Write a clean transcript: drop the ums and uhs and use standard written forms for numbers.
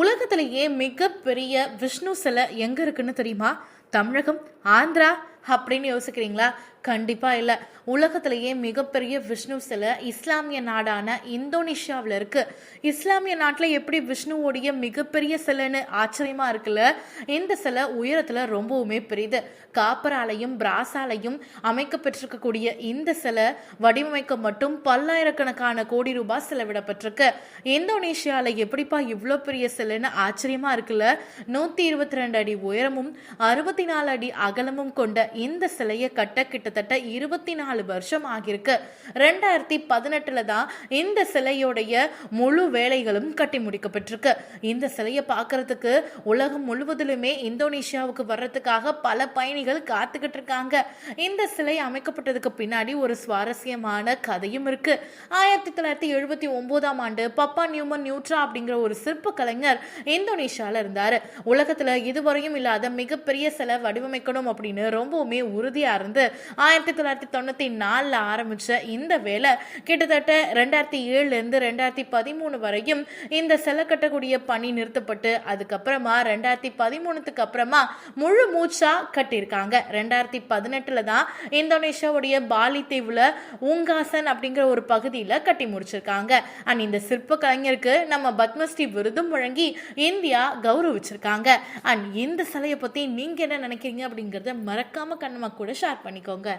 உலகத்திலேயே மிகப்பெரிய விஷ்ணு சிலை எங்க இருக்குன்னு தெரியுமா? தமிழகம், ஆந்திரா அப்படின்னு யோசிக்கிறீங்களா? கண்டிப்பா இல்ல. உலகத்திலேயே மிகப்பெரிய விஷ்ணு சிலை இஸ்லாமிய நாடான இந்தோனேஷியாவில் இருக்கு. இஸ்லாமிய நாட்டில் எப்படி விஷ்ணுவோடைய மிகப்பெரிய சிலைன்னு ஆச்சரியமா இருக்குல்ல. இந்த சிலை உயரத்துல ரொம்பவுமே பெரியது. காப்பராலையும் பிராசாலையும் அமைக்கப்பட்டிருக்கக்கூடிய இந்த சிலை வடிவமைக்க மட்டும் பல்லாயிரக்கணக்கான கோடி ரூபாய் செலவிடப்பட்டிருக்கு. இந்தோனேஷியால எப்படிப்பா இவ்வளோ பெரிய சிலைன்னு ஆச்சரியமா இருக்குல்ல. 122 அடி உயரமும் 64 அடி அகலமும் கொண்ட இந்த சிலையை கட்ட கிட்டத்தட்ட 24 வருஷம் ஆகியிருக்கு. 2018 தான் இந்த சிலையோடைய முழு வேலைகளும் கட்டி முடிக்கப்பட்டிருக்கு. இந்த சிலையை பார்க்கறதுக்கு உலகம் முழுவதிலுமே இந்தோனேஷியாவுக்கு வர்றதுக்காக பல பயணிகள் காத்துக்கிட்டு இருக்காங்க. இந்த சிலை அமைக்கப்பட்டதுக்கு பின்னாடி ஒரு சுவாரஸ்யமான கதையும் இருக்கு. 1979 ஆண்டு பப்பா நியூமன் நியூட்ரா அப்படிங்கிற ஒரு சிற்ப கலைஞர் இந்தோனேஷியால இருந்தாரு. உலகத்துல இதுவரையும் இல்லாத மிகப்பெரிய சிலை வடிவமைக்கணும் அப்படின்னு ரொம்பவுமே உறுதியா இருந்து 1994 ஆரம்பிச்ச இந்த வேலை கிட்டத்தட்ட 2007 இருந்து 2013 வரையும் இந்த சிலை கட்டக்கூடிய பணி நிறுத்தப்பட்டு அதுக்கப்புறமா 2013க்கு அப்புறமா முழு மூச்சா கட்டியிருக்காங்க. 2018 தான் இந்தோனேஷியாவுடைய பாலி தீவுல ஊங்காசன் அப்படிங்கிற ஒரு பகுதியில கட்டி முடிச்சிருக்காங்க. அண்ட் இந்த சிற்ப கலைஞருக்கு நம்ம பத்மஸ்ரீ விருதும் வழங்கி இந்தியா கௌரவிச்சிருக்காங்க. அண்ட் இந்த சிலையை பத்தி நீங்க என்ன நினைக்கிறீங்க அப்படிங்கறத மறக்காம கண்ணமா கூட ஷேர் பண்ணிக்கோங்க.